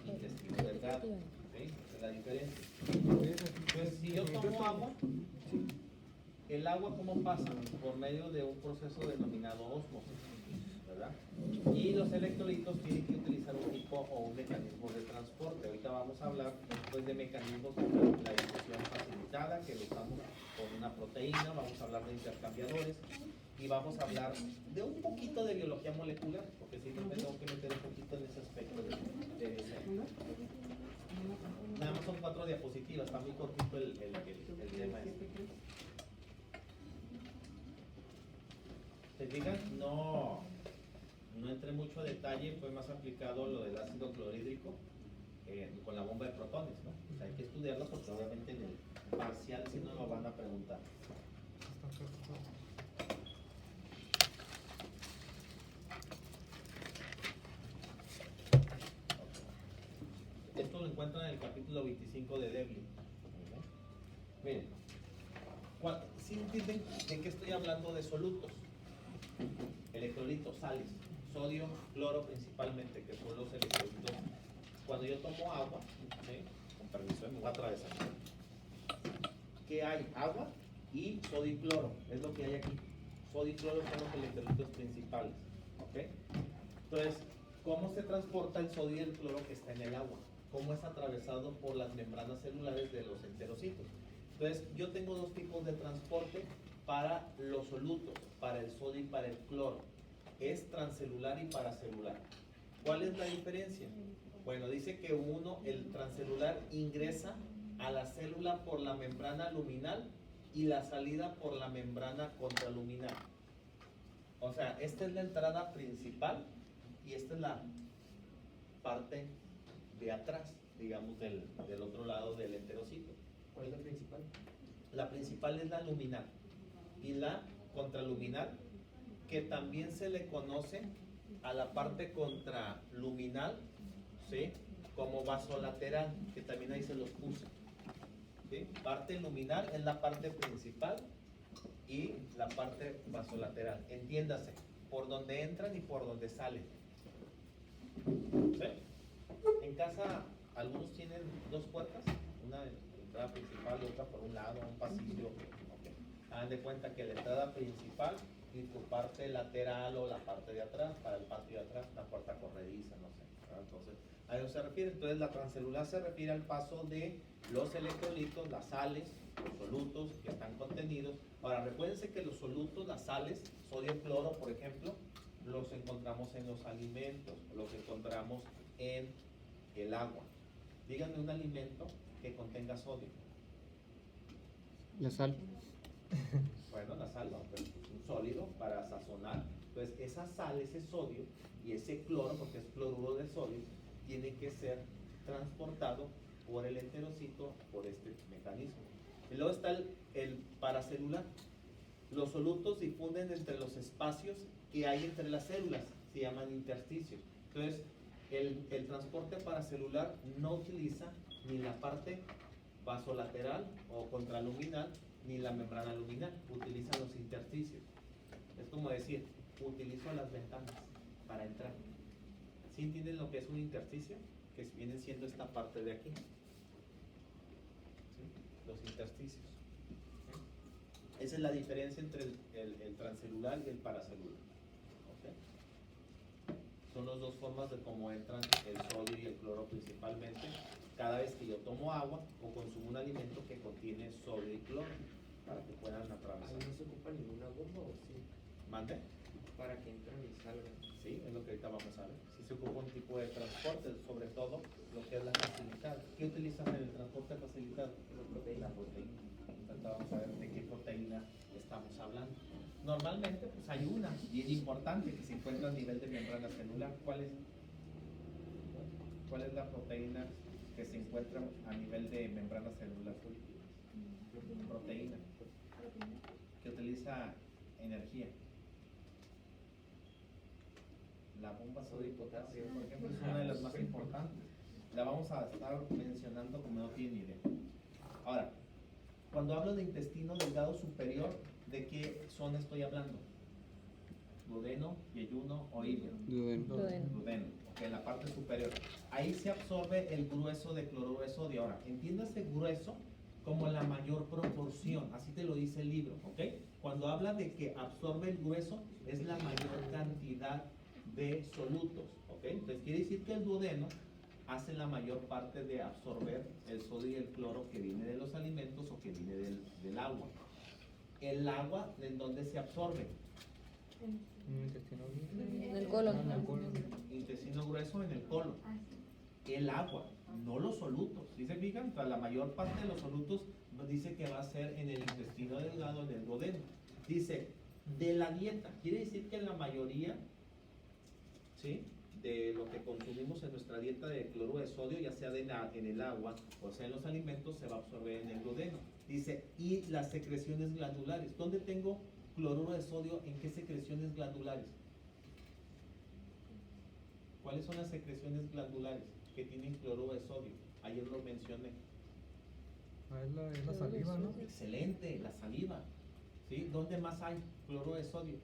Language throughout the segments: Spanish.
intestino delgado. ¿Okay? Esa es la diferencia. Entonces, si yo tomo agua, el agua ¿cómo pasa? Por medio de un proceso denominado ósmosis, ¿verdad? Y los electrolitos tienen que utilizar un tipo o un mecanismo de transporte. Ahorita vamos a hablar pues, de mecanismos como la difusión facilitada, que lo usamos con una proteína, vamos a hablar de intercambiadores y vamos a hablar de un poquito de biología molecular, porque sí me tengo que meter un poquito en ese aspecto de nada más son 4 diapositivas, está muy cortito el tema. ¿Se fijan? No entré mucho detalle, fue más aplicado lo del ácido clorhídrico con la bomba de protones, ¿no? O sea, hay que estudiarlo porque obviamente en el parcial si no lo van a preguntar. Esto lo encuentran en el capítulo 25 de Devlin. Miren, ¿sí entienden de qué estoy hablando de solutos? Electrolitos, sales, sodio, cloro principalmente, que son los electrolitos. Cuando yo tomo agua, ¿sí? Con permiso, me voy a atravesar. ¿Qué hay? Agua y sodio y cloro, es lo que hay aquí. Sodio y cloro son los electrolitos principales. ¿Okay? Entonces, ¿cómo se transporta el sodio y el cloro que está en el agua? ¿Cómo es atravesado por las membranas celulares de los enterocitos? Entonces, yo tengo dos tipos de transporte para los solutos, para el sodio y para el cloro. Es transcelular y paracelular. ¿Cuál es la diferencia? Bueno, dice que uno, el transcelular, ingresa a la célula por la membrana luminal y la salida por la membrana contraluminal. O sea, esta es la entrada principal y esta es la parte de atrás, digamos, del otro lado del enterocito. ¿Cuál es la principal? La principal es la luminal y la contraluminal, que también se le conoce a la parte contraluminal, ¿sí? Como vasolateral, que también ahí se los puse. ¿Sí? Parte luminal es la parte principal y la parte vasolateral. Entiéndase, por donde entran y por donde salen. ¿Sí? En casa algunos tienen dos puertas, una entrada principal y otra por un lado, un pasillo. Okay. Hagan de cuenta que la entrada principal y tu parte lateral o la parte de atrás, para el patio de atrás, la puerta corrediza, no sé. Entonces, a eso se refiere. Entonces, la transcelular se refiere al paso de los electrolitos, las sales, los solutos que están contenidos. Ahora, recuérdense que los solutos, las sales, sodio y cloro, por ejemplo, los encontramos en los alimentos, los encontramos en el agua. Díganme un alimento que contenga sodio. La sal. Bueno, la sal, no, pero es un sólido para sazonar. Entonces, esa sal, ese sodio y ese cloro, porque es cloruro de sodio, tiene que ser transportado por el enterocito por este mecanismo. Y luego está el paracelular. Los solutos difunden entre los espacios que hay entre las células, se llaman intersticios. Entonces, el transporte paracelular no utiliza ni la parte vasolateral o contraluminal ni la membrana luminal, utiliza los intersticios. Es como decir, utilizo las ventanas para entrar. ¿Sí entienden lo que es un intersticio? Que viene siendo esta parte de aquí. ¿Sí? Los intersticios. ¿Sí? Esa es la diferencia entre el transcelular y el paracelular. ¿Okay? Son las dos formas de cómo entran el sodio y el cloro principalmente cada vez que yo tomo agua o consumo un alimento que contiene sodio y cloro para que puedan atravesar. ¿Ahí no se ocupa ninguna bomba o sí? ¿Mande? Para que entren y salgan. Sí, es lo que ahorita vamos a ver. Si se ocupa un tipo de transporte, sobre todo lo que es la facilitada. ¿Qué utilizan en el transporte facilitado? La proteína. Ahorita vamos a ver de qué proteína estamos hablando. Normalmente pues hay una y es importante que se encuentra a nivel de membrana celular. ¿Cuál es? ¿Cuál es la proteína que se encuentra a nivel de membrana celular? Proteína. Que utiliza energía. La bomba sodio y potasio, por ejemplo, es una de las más importantes. La vamos a estar mencionando como no tienen idea. Ahora, cuando hablo de intestino delgado superior, ¿de qué zona estoy hablando? ¿Duodeno, yeyuno o ilio? Duodeno. Duodeno, ok. que en la parte superior. Ahí se absorbe el grueso de cloruro de sodio. Ahora, entiéndase grueso como la mayor proporción, así te lo dice el libro, ¿ok? Cuando habla de que absorbe el grueso, es la mayor cantidad de solutos, ¿ok? Entonces quiere decir que el duodeno hace la mayor parte de absorber el sodio y el cloro que viene de los alimentos o que viene del agua. El agua, ¿en dónde se absorbe? En el colon. Intestino grueso, en el colon. El agua, no los solutos. ¿Sí se fijan? O sea, la mayor parte de los solutos dice que va a ser en el intestino delgado, en el duodeno. Dice, de la dieta, quiere decir que la mayoría, ¿sí?, de lo que consumimos en nuestra dieta de cloruro de sodio, ya sea en el agua o sea en los alimentos, se va a absorber en el duodeno. Dice, y las secreciones glandulares. ¿Dónde tengo cloruro de sodio? ¿En qué secreciones glandulares? ¿Cuáles son las secreciones glandulares que tienen cloruro de sodio? Ayer lo mencioné. Es la saliva, ¿no? Excelente, la saliva. ¿Sí? ¿Dónde más hay cloruro de sodio?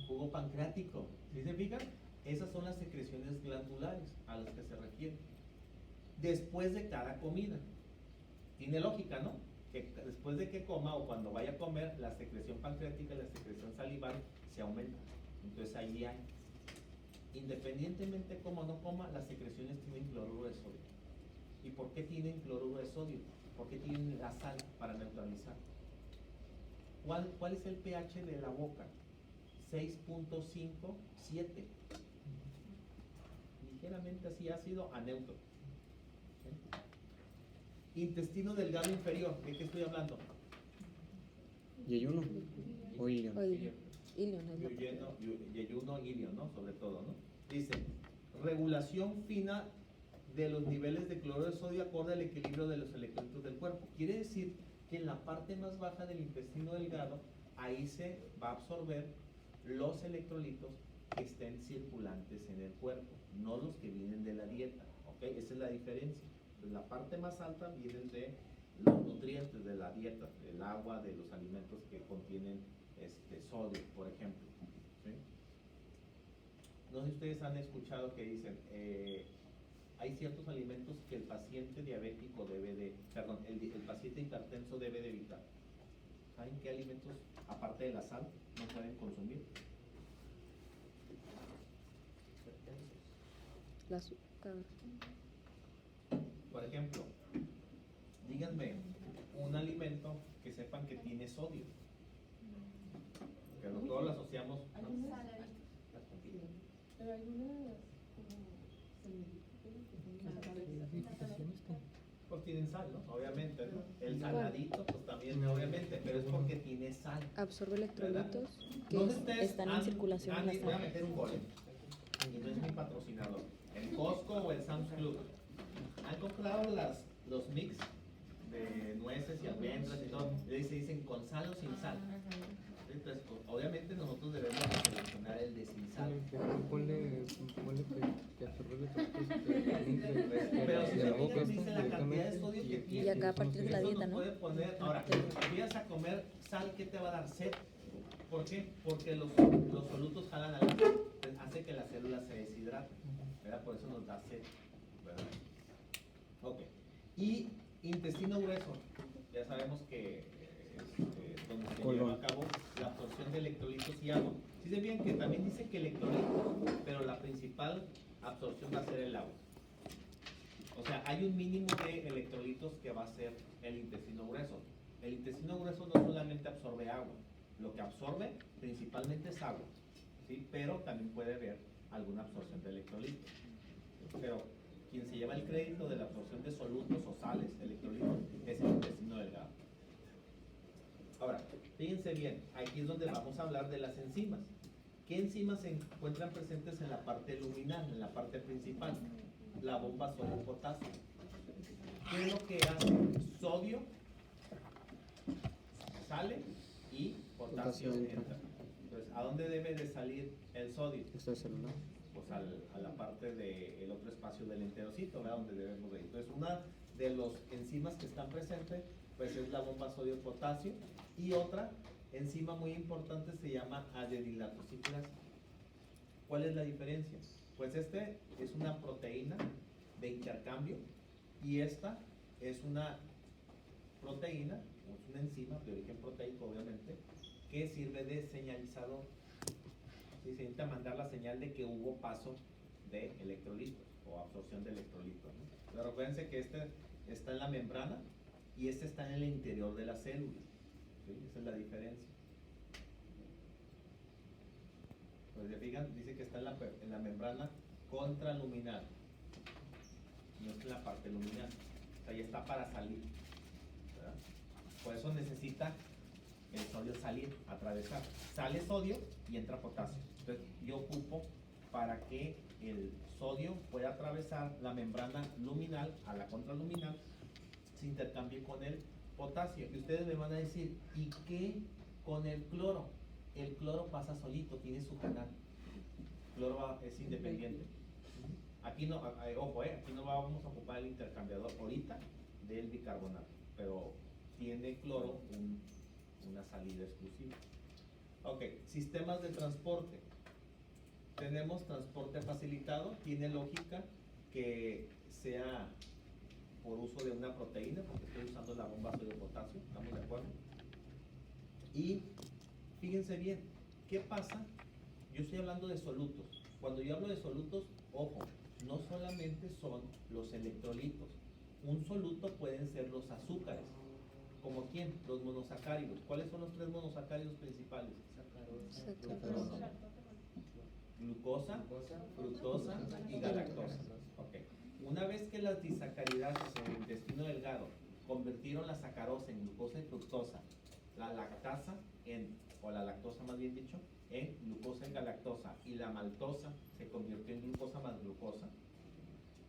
Jugo pancreático. ¿Sí se fijan? Esas son las secreciones glandulares a las que se refiere. Después de cada comida. Tiene lógica, ¿no? Que después de que coma o cuando vaya a comer, la secreción pancreática y la secreción salival se aumentan. Entonces ahí hay. Independientemente coma o no coma, las secreciones tienen cloruro de sodio. ¿Y por qué tienen cloruro de sodio? Porque tienen la sal para neutralizar. ¿Cuál es el pH de la boca? 6.57. Ligeramente así ácido a neutro. ¿Sí? Intestino delgado inferior, ¿de qué estoy hablando? ¿Yeyuno o ilion? Ilion es la Yeyuno, ilion, ¿no? Sobre todo, ¿no? Dice, regulación fina de los niveles de cloruro de sodio acorde al equilibrio de los electrolitos del cuerpo. Quiere decir que en la parte más baja del intestino delgado, ahí se va a absorber los electrolitos que estén circulantes en el cuerpo, no los que vienen de la dieta, ¿ok? Esa es la diferencia. Entonces, la parte más alta vienen de los nutrientes de la dieta, del agua, de los alimentos que contienen sodio, por ejemplo. ¿Sí? No sé si ustedes han escuchado que dicen, hay ciertos alimentos que el paciente diabético el paciente hipertenso debe de evitar. ¿Saben qué alimentos, aparte de la sal, no pueden consumir? el azúcar. Por ejemplo, díganme un alimento que sepan que tiene sodio. Que todos lo asociamos. ¿No? Pero algunas Pues tienen sal, ¿no? Obviamente, ¿no? El saladito, pues también, obviamente, pero es porque tiene sal. Absorbe electrolitos que ¿Dónde ustedes están en circulación en la voy a sangre. meter un gol. Y no es mi patrocinador. ¿El Costco o el Sam's Club han comprado los mix de nueces y almendras y todo? Y dicen con sal o sin sal. Entonces, pues, obviamente nosotros debemos de seleccionar el de sin sal. Ponle que absorbe Pero si de se la boca fijan, dice la cantidad de sodio que tiene. Y acá a partir de la Eso dieta, nos ¿no? puede poner, ahora, si empiezas a comer sal, ¿qué te va a dar? Sed. ¿Por qué? Porque los solutos jalan al agua, entonces hace que las células se deshidraten, ¿verdad? Por eso nos da sed, ¿verdad? Ok. Y intestino grueso, ya sabemos que es donde se lleva a cabo la absorción de electrolitos y agua. Si se fijan que también dice que electrolitos, pero la principal absorción va a ser el agua. O sea, hay un mínimo de electrolitos que va a ser el intestino grueso. El intestino grueso no solamente absorbe agua, lo que absorbe principalmente es agua, ¿sí? Pero también puede haber alguna absorción de electrolitos. Pero quien se lleva el crédito de la absorción de solutos o sales, electrolitos, es el intestino delgado. Ahora, fíjense bien, aquí es donde vamos a hablar de las enzimas. ¿Qué enzimas se encuentran presentes en la parte luminal, en la parte principal? La bomba sodio-potasio. ¿Qué es lo que hace? Sodio sale y potasio entra. Entonces, ¿a dónde debe de salir el sodio? Esta celular. Pues a la parte del otro espacio del enterocito, ¿verdad? Donde debemos de ir. Entonces, una de los enzimas que están presentes, pues es la bomba sodio-potasio, y otra enzima muy importante se llama adenilatosiclasa. ¿Cuál es la diferencia? Pues este es una proteína de intercambio y esta es una proteína, es una enzima de origen proteico obviamente, que sirve de señalizador. ¿Sí? Se intenta mandar la señal de que hubo paso de electrolitos o absorción de electrolitos, ¿no? Pero recuérdense que este está en la membrana y este está en el interior de la célula. ¿Sí? Esa es la diferencia. Pues se fijan, dice que está en la membrana contraluminal, no es en la parte luminal, o sea, ya está para salir, ¿verdad? Por eso necesita el sodio salir, atravesar. Sale sodio y entra potasio. Entonces yo ocupo para que el sodio pueda atravesar la membrana luminal a la contraluminal, se intercambie con el potasio. Y ustedes me van a decir, ¿y qué con el cloro? El cloro pasa solito, tiene su canal. El cloro es independiente. Aquí no, ojo, aquí no vamos a ocupar el intercambiador ahorita del bicarbonato, pero tiene cloro una salida exclusiva. Ok, sistemas de transporte. Tenemos transporte facilitado, tiene lógica que sea por uso de una proteína, porque estoy usando la bomba sodio-potasio, ¿estamos de acuerdo? Y fíjense bien, ¿qué pasa? Yo estoy hablando de solutos. Cuando yo hablo de solutos, ojo, no solamente son los electrolitos. Un soluto pueden ser los azúcares. ¿Como quién? Los monosacáridos. ¿Cuáles son los 3 monosacáridos principales? Sacarosa. Glucosa, fructosa y galactosa. Okay. Una vez que las disacaridases en el intestino delgado convirtieron la sacarosa en glucosa y fructosa, la lactasa o la lactosa más bien dicho, en glucosa y galactosa, y la maltosa se convirtió en glucosa más glucosa,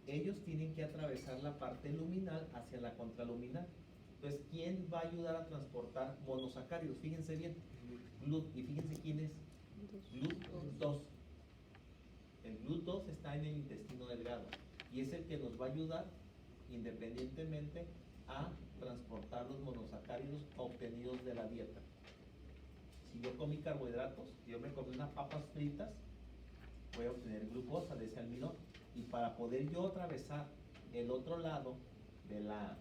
ellos tienen que atravesar la parte luminal hacia la contraluminal. Entonces, ¿quién va a ayudar a transportar monosacáridos? Fíjense bien, y fíjense quién es GLUT2. El GLUT2 está en el intestino delgado y es el que nos va a ayudar independientemente a transportar los monosacáridos obtenidos de la dieta. Si yo comí carbohidratos, si yo me comí unas papas fritas, voy a obtener glucosa de ese almidón. Y para poder yo atravesar el otro lado de la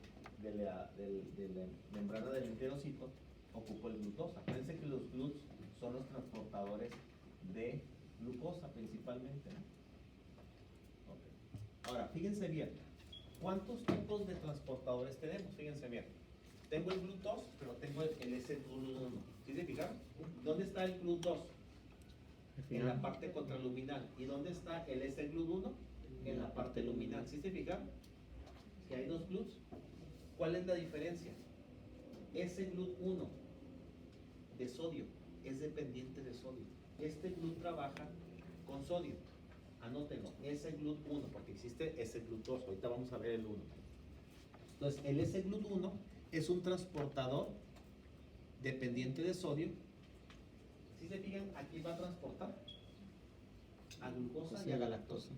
membrana del enterocito, ocupo el glucosa. Acuérdense que los GLUTs son los transportadores de glucosa principalmente, ¿no? Okay. Ahora, fíjense bien, ¿cuántos tipos de transportadores tenemos? Fíjense bien. Tengo el GLUT2, pero tengo el S-GLUT1. ¿Sí se fijaron? ¿Dónde está el GLUT2? En la parte contraluminal. ¿Y dónde está el S-GLUT1? En la parte luminal. ¿Sí se fijaron? Que hay 2 GLUTs. ¿Cuál es la diferencia? S-GLUT1 de sodio es dependiente de sodio. Este GLUT trabaja con sodio. Anótenlo, S-GLUT1, porque existe S-GLUT2. Ahorita vamos a ver el 1. Entonces, el S-GLUT1 es un transportador dependiente de sodio. Si se fijan, aquí va a transportar a glucosa y a galactosa.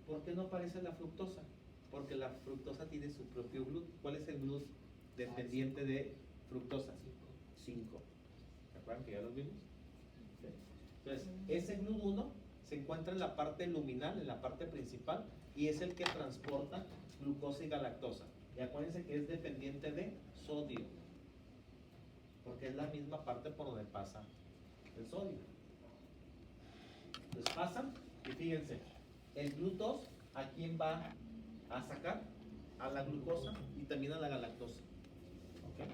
¿Por qué no aparece la fructosa? Porque la fructosa tiene su propio GLUT. ¿Cuál es el GLUT dependiente de fructosa? 5. ¿Se acuerdan que ya los vimos? ¿Sí? Entonces, ese GLUT1 se encuentra en la parte luminal, en la parte principal, y es el que transporta glucosa y galactosa. Y acuérdense que es dependiente de sodio, porque es la misma parte por donde pasa el sodio. Entonces pasan, y fíjense, el GLUT2, ¿a quién va a sacar? A la glucosa y también a la galactosa. ¿Okay?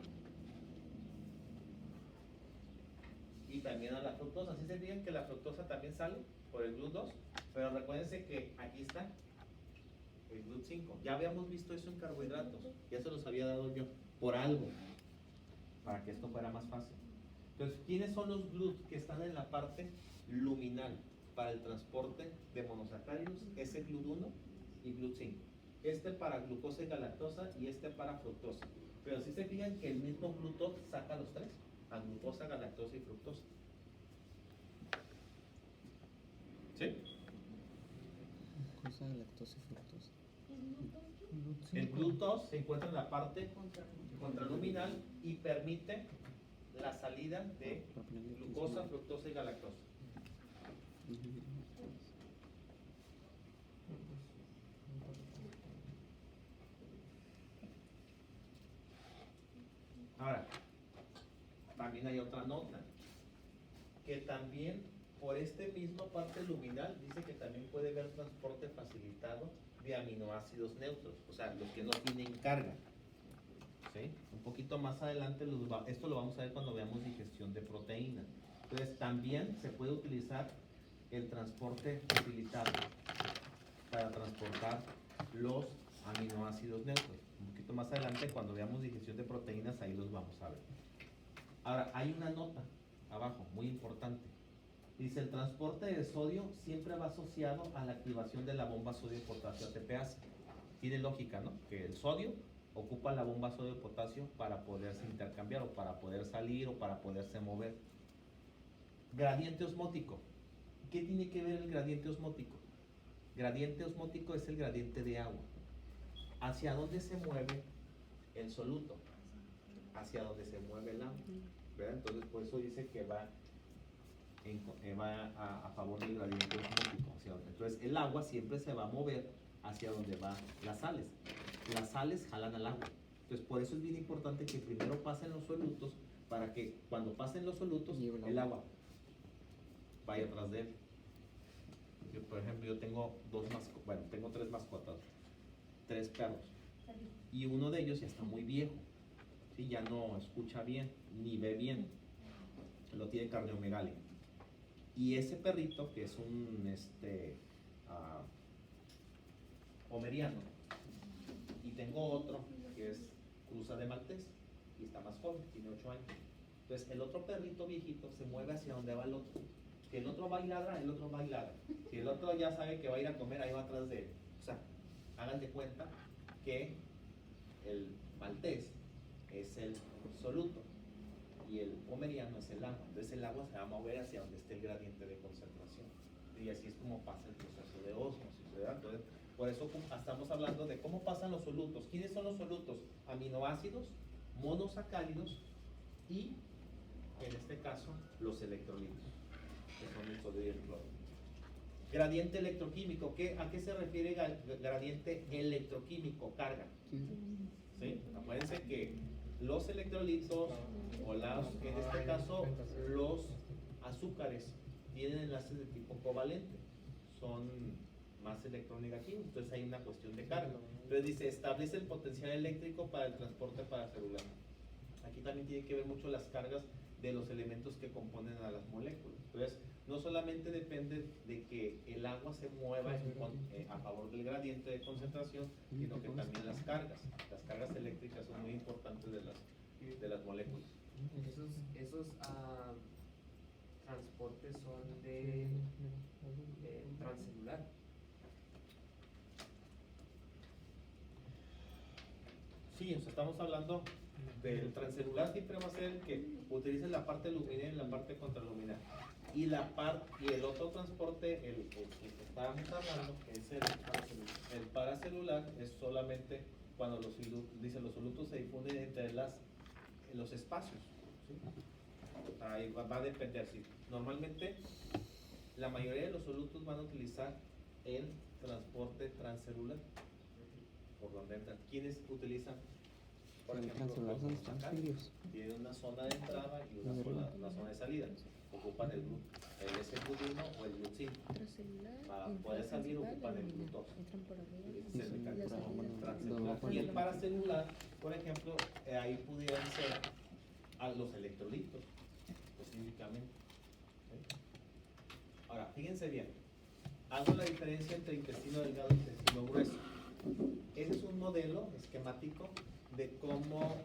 Y también a la fructosa. Así se fijan que la fructosa también sale por el GLUT2, pero recuérdense que aquí está el GLUT5. Ya habíamos visto eso en carbohidratos, ya se los había dado yo, por algo, para que esto fuera más fácil. Entonces, ¿quiénes son los GLUT que están en la parte luminal para el transporte de monosacáridos? Ese GLUT1 y GLUT5. Este para glucosa y galactosa y este para fructosa. Pero si se fijan que el mismo GLUT2 saca los 3, a glucosa, galactosa y fructosa. ¿Sí? Glucosa, lactosa y fructosa. El GLUT2 se encuentra en la parte contraluminal y permite la salida de glucosa, fructosa y galactosa. Ahora, también hay otra nota, que también por este mismo parte luminal dice que también puede haber transporte facilitado de aminoácidos neutros, o sea, los que no tienen carga. ¿Sí? Un poquito más adelante, esto lo vamos a ver cuando veamos digestión de proteína. Entonces, también se puede utilizar el transporte facilitado para transportar los aminoácidos neutros. Un poquito más adelante, cuando veamos digestión de proteínas, ahí los vamos a ver. Ahora, hay una nota abajo, muy importante. Dice, el transporte de sodio siempre va asociado a la activación de la bomba sodio-potasio ATPase. Tiene lógica, ¿no? Que el sodio ocupa la bomba sodio-potasio para poderse intercambiar o para poder salir o para poderse mover. Gradiente osmótico. ¿Qué tiene que ver el gradiente osmótico? Gradiente osmótico es el gradiente de agua. ¿Hacia dónde se mueve el soluto? Hacia donde se mueve el agua, ¿verdad? Entonces, por eso dice que va a favor del gradiente osmótico. Entonces, el agua siempre se va a mover hacia donde van las sales. Las sales jalan al agua. Entonces, por eso es bien importante que primero pasen los solutos, para que cuando pasen los solutos, el agua vaya atrás de él. Por ejemplo, yo tengo tengo 3 mascotas, 3 perros, y uno de ellos ya está muy viejo, ¿sí? Ya no escucha bien, ni ve bien, lo tiene cardiomegalia. Y ese perrito, que es un pomeriano, y tengo otro que es cruza de maltés, y está más joven, tiene 8 años. Entonces, el otro perrito viejito se mueve hacia donde va el otro. Si el otro va y ladra, el otro va y ladra. Si el otro ya sabe que va a ir a comer, ahí va atrás de él. O sea, hagan de cuenta que el maltés es el soluto y el pomeriano es el agua. Entonces el agua se va a mover hacia donde esté el gradiente de concentración. Y así es como pasa el proceso de ósmosis, ¿verdad? Entonces, por eso estamos hablando de cómo pasan los solutos. ¿Quiénes son los solutos? Aminoácidos, monosacáridos y, en este caso, los electrolitos, que son el sodio y el cloro. Gradiente electroquímico, ¿a qué se refiere gradiente electroquímico? Carga. ¿Sí? Acuérdense que los electrolitos, o en este caso los azúcares, tienen enlaces de tipo covalente, son más electronegativos, entonces hay una cuestión de carga. Entonces dice, establece el potencial eléctrico para el transporte paracelular. Aquí también tiene que ver mucho las cargas de los elementos que componen a las moléculas. Entonces, no solamente depende de que el agua se mueva a favor del gradiente de concentración, sino que también las cargas eléctricas son muy importantes de las moléculas. Esos transportes son de transcelular. Sí, o sea, estamos hablando del transcelular, siempre va a ser el que utilice la parte luminal y la parte contraluminal. Y el otro transporte, el que estábamos hablando, que es el paracelular, es solamente cuando los solutos se difunden entre los espacios, ¿sí? Ahí va a depender, sí. Normalmente la mayoría de los solutos van a utilizar el transporte transcelular, por donde entran. ¿Quiénes utilizan? Por ejemplo, los monosacáridos tienen una zona de entrada y una zona de salida. Ocupan el S-glutino o el glucin. Para poder salir ocupan el glutos. Ese es el mecanismo transcelular. Y el paracelular, por ejemplo, ahí pudieran ser los electrolitos, específicamente. ¿Sí? Ahora, fíjense bien. Hago la diferencia entre intestino delgado e intestino grueso. Ese es un modelo esquemático de cómo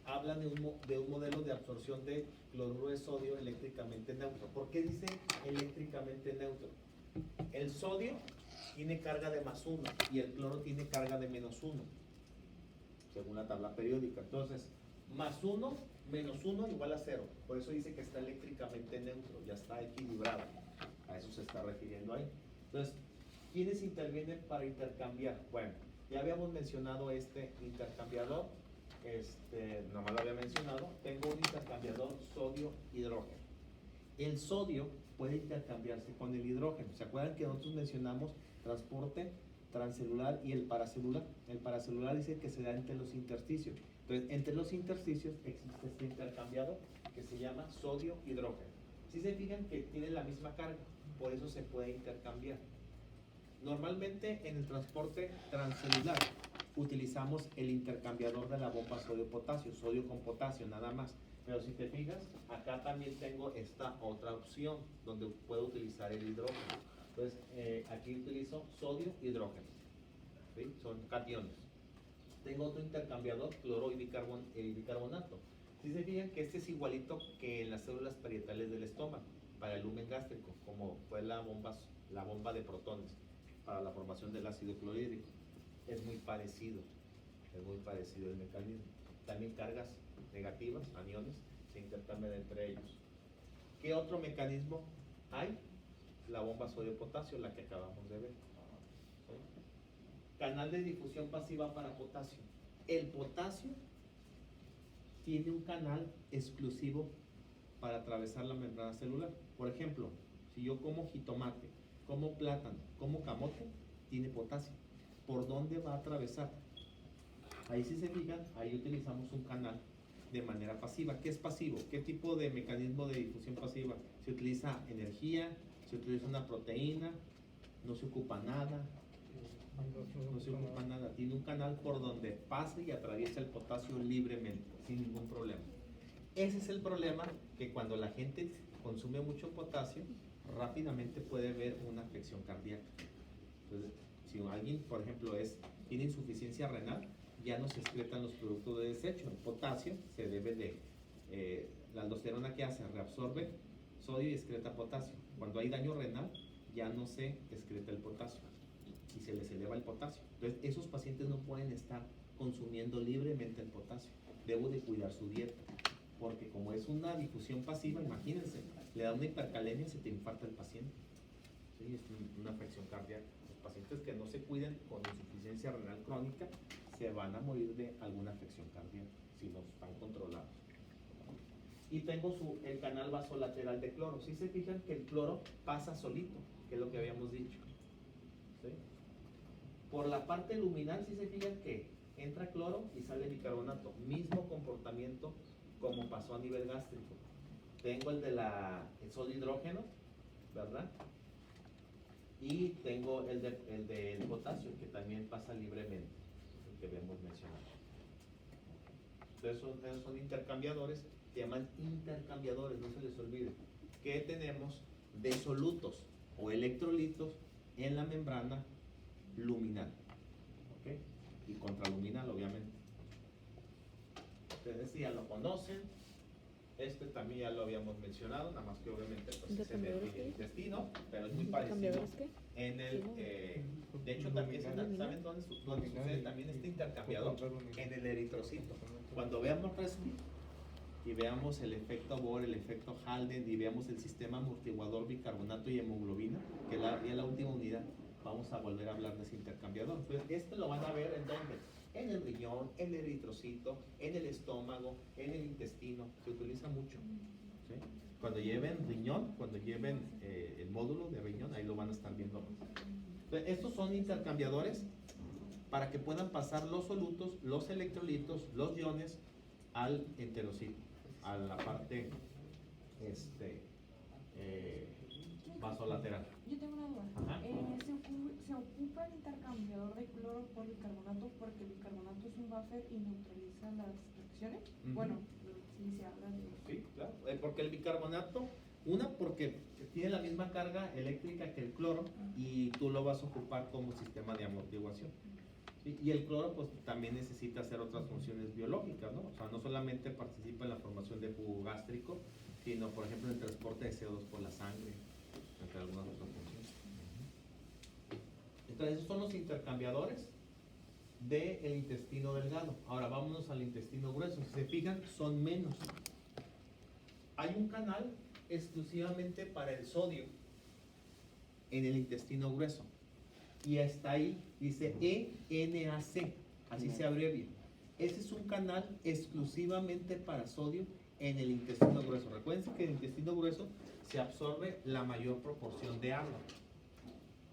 habla de un modelo de absorción de cloruro de sodio eléctricamente neutro. ¿Por qué dice eléctricamente neutro? El sodio tiene carga de +1 y el cloro tiene carga de -1, según la tabla periódica. Entonces, +1 menos 1 igual a 0. Por eso dice que está eléctricamente neutro, ya está equilibrado. A eso se está refiriendo ahí. Entonces, ¿quiénes intervienen para intercambiar? Bueno, ya habíamos mencionado este intercambiador, nomás lo había mencionado. Tengo un intercambiador sodio-hidrógeno. El sodio puede intercambiarse con el hidrógeno. ¿Se acuerdan que nosotros mencionamos transporte transcelular y el paracelular? El paracelular dice que se da entre los intersticios. Entonces, entre los intersticios existe este intercambiador que se llama sodio-hidrógeno. Si se fijan que tiene la misma carga, por eso se puede intercambiar. Normalmente en el transporte transcelular utilizamos el intercambiador de la bomba sodio-potasio, sodio con potasio nada más. Pero si te fijas, acá también tengo esta otra opción donde puedo utilizar el hidrógeno. Entonces, aquí utilizo sodio-hidrógeno, ¿sí? Son cationes. Tengo otro intercambiador, cloro y bicarbonato. Si se fijan que este es igualito que en las células parietales del estómago, para el lumen gástrico, como fue la bomba de protones para la formación del ácido clorhídrico. Es muy parecido el mecanismo. También cargas negativas, aniones, se intercambian entre ellos. ¿Qué otro mecanismo hay? La bomba sodio-potasio, la que acabamos de ver. ¿Sí? Canal de difusión pasiva para potasio. El potasio tiene un canal exclusivo para atravesar la membrana celular. Por ejemplo, si yo como jitomate, como plátano, como camote, tiene potasio. ¿Por dónde va a atravesar? Ahí si se fijan, ahí utilizamos un canal de manera pasiva. ¿Qué es pasivo? ¿Qué tipo de mecanismo de difusión pasiva? Se utiliza energía, se utiliza una proteína, no se ocupa nada, tiene un canal por donde pasa y atraviesa el potasio libremente, sin ningún problema. Ese es el problema, que cuando la gente consume mucho potasio, rápidamente puede haber una afección cardíaca. Entonces, si alguien, por ejemplo, tiene insuficiencia renal, ya no se excretan los productos de desecho. El potasio se debe de, la aldosterona que hace, reabsorbe sodio y excreta potasio. Cuando hay daño renal, ya no se excreta el potasio y se les eleva el potasio. Entonces, esos pacientes no pueden estar consumiendo libremente el potasio. Debo de cuidar su dieta, porque como es una difusión pasiva, imagínense, le da una hipercalemia y se te infarta el paciente. ¿Sí? Es una afección cardíaca. Los pacientes que no se cuiden con insuficiencia renal crónica se van a morir de alguna afección cardíaca si no están controlados. Y tengo el canal vasolateral de cloro. Si se fijan que el cloro pasa solito, que es lo que habíamos dicho. ¿Sí? Por la parte luminal, si se fijan que entra cloro y sale bicarbonato. Mismo comportamiento como pasó a nivel gástrico. Tengo el sodio hidrógeno, ¿verdad? Y tengo el del potasio, que también pasa libremente, el que habíamos mencionado. Entonces son intercambiadores, se llaman intercambiadores, no se les olvide, que tenemos de solutos o electrolitos en la membrana luminal, ¿ok? Y contraluminal, obviamente. Ustedes ya lo conocen, este también ya lo habíamos mencionado, nada más que obviamente pues es en el intestino, pero es muy parecido en el, de hecho también, ¿saben dónde sucede también este intercambiador? En el eritrocito. Cuando veamos RESPI y veamos el efecto Bohr, el efecto Halden y veamos el sistema amortiguador bicarbonato y hemoglobina, que ya la última unidad, vamos a volver a hablar de ese intercambiador. Entonces, este lo van a ver ¿en dónde? En el riñón, en el eritrocito, en el estómago, en el intestino. Se utiliza mucho. ¿Sí? Cuando lleven riñón, cuando lleven el módulo de riñón, ahí lo van a estar viendo más. Entonces, estos son intercambiadores para que puedan pasar los solutos, los electrolitos, los iones al enterocito, a la parte vasolateral. Yo tengo una duda. Ajá. ¿Se ocupa el intercambiador de cloro por bicarbonato porque el bicarbonato es un buffer y neutraliza las reacciones? Ujú. Bueno, sí se habla de... Sí, claro. Porque el bicarbonato, porque tiene la misma carga eléctrica que el cloro y tú lo vas a ocupar como sistema de amortiguación. ¿Sí? Y el cloro pues también necesita hacer otras funciones biológicas, ¿no? O sea, no solamente participa en la formación de jugo gástrico, sino por ejemplo en el transporte de CO2 por la sangre, entre algunas otras funciones. Entonces esos son los intercambiadores del intestino delgado. Ahora vámonos al intestino grueso. Si se fijan, son menos. Hay un canal exclusivamente para el sodio en el intestino grueso. Y hasta ahí dice ENAC, así se abrevia. Ese es un canal exclusivamente para sodio en el intestino grueso. Recuerden que el intestino grueso se absorbe la mayor proporción de agua,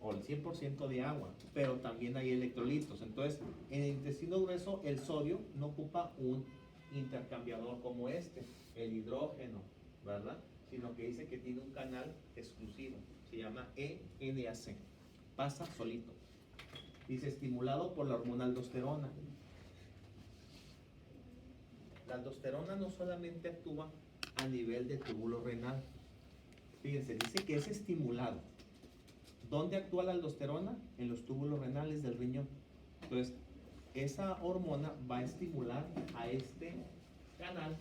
o el 100% de agua, pero también hay electrolitos. Entonces, en el intestino grueso, el sodio no ocupa un intercambiador como este, el hidrógeno, ¿verdad? Sino que dice que tiene un canal exclusivo, se llama ENAC, pasa solito. Dice estimulado por la hormona aldosterona. La aldosterona no solamente actúa a nivel de túbulo renal. Fíjense, dice que es estimulado. ¿Dónde actúa la aldosterona? En los túbulos renales del riñón. Entonces, esa hormona va a estimular a este canal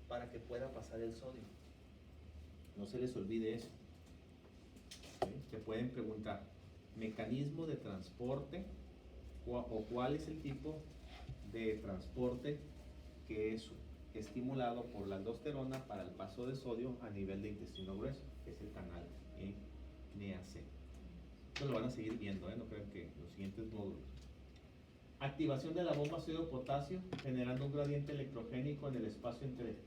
para que pueda pasar el sodio. No se les olvide eso. ¿Sí? Te pueden preguntar, mecanismo de transporte o cuál es el tipo de transporte que es estimulado por la aldosterona para el paso de sodio a nivel de intestino grueso, que es el canal NAC. Esto lo van a seguir viendo, no crean que los siguientes módulos. Activación de la bomba sodio-potasio generando un gradiente electrogénico en el espacio entre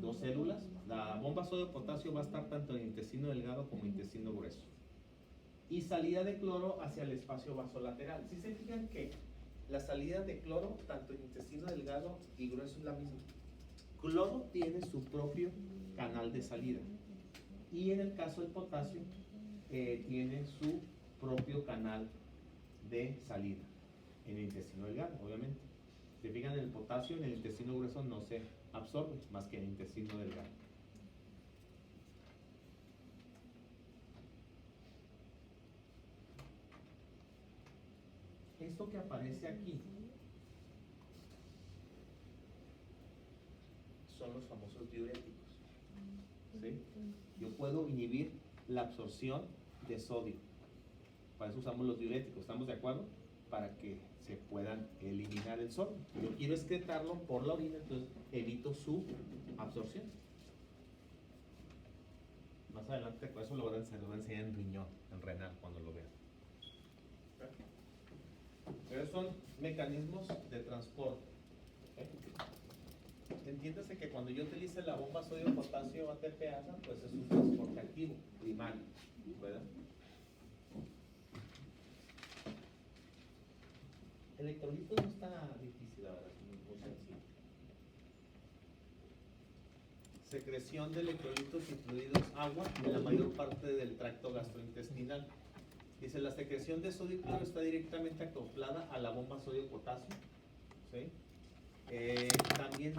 dos células. La bomba sodio-potasio va a estar tanto en el intestino delgado como en el intestino grueso. Y salida de cloro hacia el espacio vasolateral. Si se fijan que la salida de cloro, tanto en intestino delgado y grueso, es la misma. Cloro tiene su propio canal de salida. Y en el caso del potasio, tiene su propio canal de salida. En el intestino delgado, obviamente. Si se fijan, el potasio en el intestino grueso no se absorbe más que en el intestino delgado. Esto que aparece aquí son los famosos diuréticos. ¿Sí? Yo puedo inhibir la absorción de sodio. Para eso usamos los diuréticos, ¿estamos de acuerdo? Para que se puedan eliminar el sodio. Yo quiero excretarlo por la orina, entonces evito su absorción. Más adelante, por eso lo voy a enseñar en riñón, en renal, cuando lo vean. Pero son mecanismos de transporte. Entiéndase que cuando yo utilice la bomba sodio-potasio ATPasa, pues es un transporte activo, primario, ¿verdad? Electrolitos no está difícil, la verdad, es muy sencillo. Secreción de electrolitos incluidos agua en la mayor parte del tracto gastrointestinal. Dice, la secreción de sodio y cloro está directamente acoplada a la bomba sodio-potasio. ¿Sí? También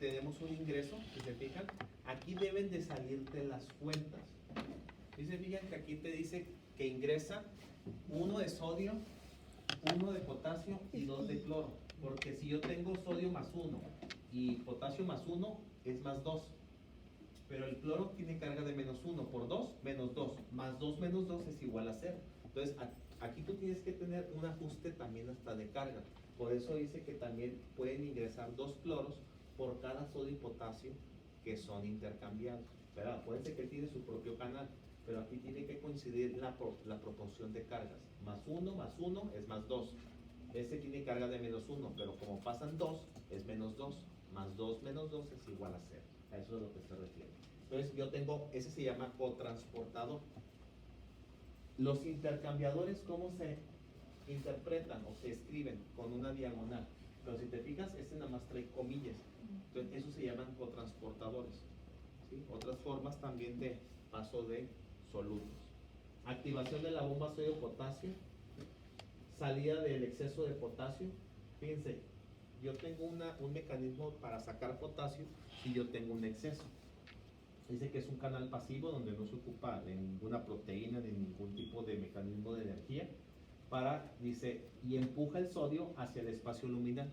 tenemos un ingreso, si se fijan, aquí deben de salirte las cuentas. Si se fijan que aquí te dice que ingresa 1 de sodio, 1 de potasio y 2 de cloro. Porque si yo tengo sodio más 1 y potasio más 1 es más 2. Pero el cloro tiene carga de menos 1 por 2, menos 2. Más 2 menos 2 es igual a 0. Entonces aquí tú tienes que tener un ajuste también hasta de carga. Por eso dice que también pueden ingresar 2 cloros por cada sodio y potasio que son intercambiados. Pero acuérdense que él tiene su propio canal, pero aquí tiene que coincidir la proporción de cargas. Más 1 es más 2. Este tiene carga de menos 1, pero como pasan 2, es menos 2. Más 2 menos 2 es igual a 0. A eso es a lo que se refiere. Entonces yo tengo, ese se llama cotransportador. Los intercambiadores, ¿cómo se interpretan o se escriben? Con una diagonal. Pero si te fijas, este nada más trae comillas. Entonces, eso se llaman cotransportadores. ¿Sí? Otras formas también de paso de solutos. Activación de la bomba sodio-potasio. Salida del exceso de potasio. Fíjense, yo tengo un mecanismo para sacar potasio si yo tengo un exceso. Dice que es un canal pasivo donde no se ocupa de ninguna proteína, de ningún tipo de mecanismo de energía. Dice, y empuja el sodio hacia el espacio luminal.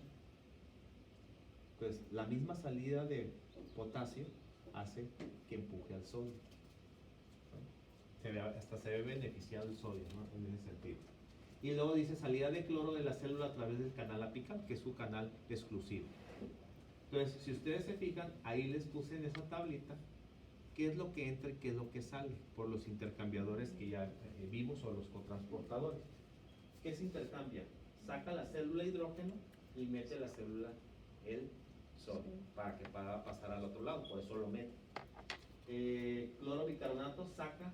Pues la misma salida de potasio hace que empuje al sodio. Hasta se ve beneficiado el sodio, ¿no? En ese sentido. Y luego dice salida de cloro de la célula a través del canal apical, que es su canal exclusivo. Entonces, si ustedes se fijan, ahí les puse en esa tablita qué es lo que entra y qué es lo que sale por los intercambiadores que ya vimos, o los cotransportadores. ¿Qué se intercambia? Saca la célula hidrógeno y mete la célula el sodio para que pueda pasar al otro lado, por eso lo mete. cloro bicarbonato saca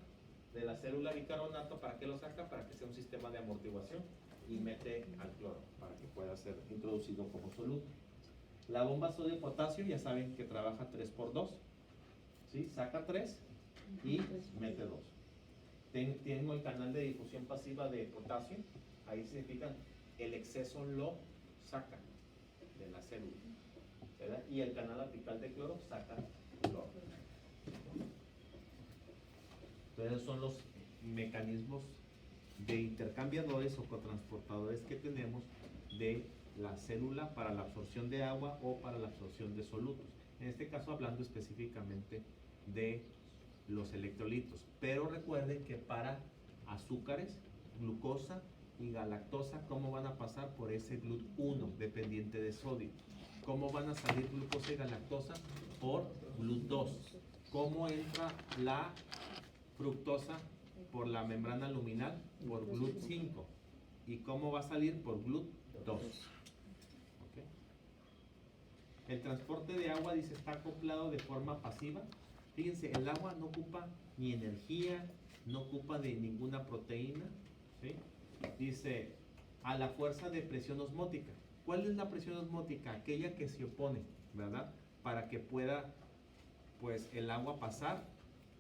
de la célula bicarbonato. ¿Para qué lo saca? Para que sea un sistema de amortiguación y mete al cloro para que pueda ser introducido como soluto. La bomba sodio-potasio ya saben que trabaja 3×2, ¿sí? Saca 3 y mete 2. Tengo el canal de difusión pasiva de potasio, ahí significa el exceso lo saca de la célula, ¿verdad? Y el canal apical de cloro saca cloro. Entonces son los mecanismos de intercambiadores o cotransportadores que tenemos de la célula para la absorción de agua o para la absorción de solutos. En este caso hablando específicamente de los electrolitos. Pero recuerden que para azúcares, glucosa y galactosa, ¿cómo van a pasar por ese GLUT1 dependiente de sodio? ¿Cómo van a salir glucosa y galactosa? Por GLUT2. ¿Cómo entra la fructosa por la membrana luminal? Por GLUT5. ¿Y cómo va a salir? Por GLUT2. ¿Okay? El transporte de agua, dice, está acoplado de forma pasiva. Fíjense, el agua no ocupa ni energía, no ocupa de ninguna proteína, ¿sí? Dice, a la fuerza de presión osmótica. ¿Cuál es la presión osmótica? Aquella que se opone, ¿verdad? Para que pueda, pues, el agua pasar,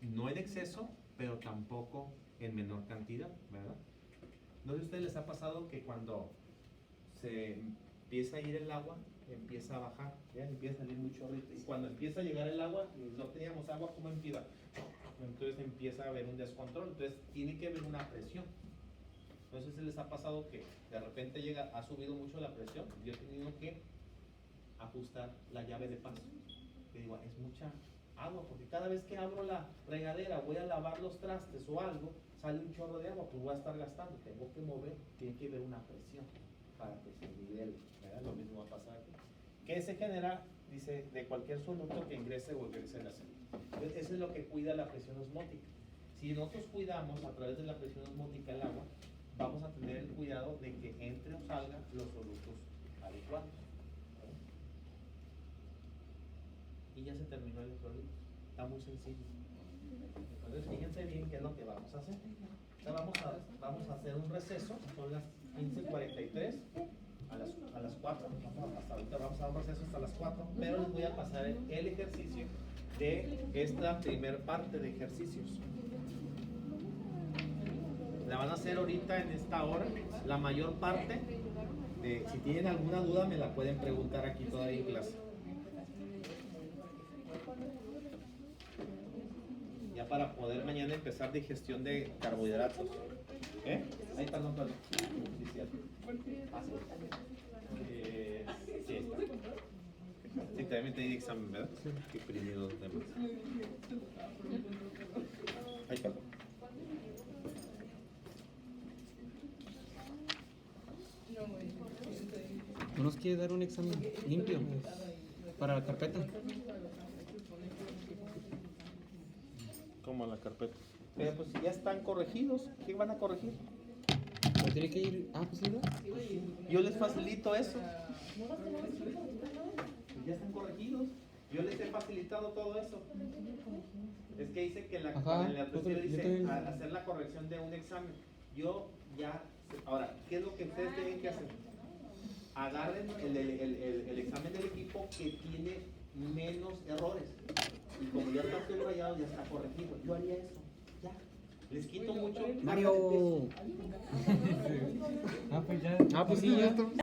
no en exceso, pero tampoco en menor cantidad, ¿verdad? ¿No sé si a ustedes les ha pasado que cuando se empieza a ir el agua, empieza a bajar, ¿ya? Empieza a salir mucho chorrito, y cuando empieza a llegar el agua, no teníamos agua, ¿cómo empieza? Entonces empieza a haber un descontrol, entonces tiene que haber una presión. Entonces se les ha pasado que de repente ha subido mucho la presión, yo he tenido que ajustar la llave de paso. Le digo, es mucha agua, porque cada vez que abro la regadera, voy a lavar los trastes o algo, sale un chorro de agua, pues voy a estar gastando, tengo que mover, tiene que haber una presión para que se nivele, ¿verdad? Lo mismo va a pasar aquí. ¿Qué se genera? Dice, de cualquier soluto que ingrese o egrese en la célula. Entonces, eso es lo que cuida la presión osmótica. Si nosotros cuidamos a través de la presión osmótica el agua, vamos a tener el cuidado de que entre o salga los solutos adecuados. ¿Verdad? Y ya se terminó el electrolito. Está muy sencillo. Entonces, fíjense bien qué es lo que vamos a hacer. Ahora vamos a hacer un receso. Son las 15:43. A las 4, hasta ahorita vamos a dar un receso hasta las 4, pero les voy a pasar el ejercicio de esta primer parte de ejercicios. La van a hacer ahorita en esta hora, la mayor parte. Si tienen alguna duda me la pueden preguntar aquí todavía en clase. Ya para poder mañana empezar digestión de carbohidratos. ¿Eh? Ay, perdón. Sí, cierto. Sí, está. Sí, también te di examen, ¿verdad? Sí. Imprimí los demás. Ay, perdón. ¿No nos quiere dar un examen limpio para la carpeta? ¿Cómo la carpeta? Pero pues si ya están corregidos, ¿qué van a corregir? ¿No tiene que ir? Ah, pues sí, ¿verdad? Yo les facilito eso. Ya están corregidos. Yo les he facilitado todo eso. Es que dice que en la tercera dice hacer la corrección de un examen. Yo ya. Ahora, ¿qué es lo que ustedes tienen que hacer? Agarren el examen del equipo que tiene menos errores. Y como ya está subrayado, ya está corregido. Yo haría eso. Ya. Les quito mucho. Mario. Ah, pues ya. Ah, pues sí, ya.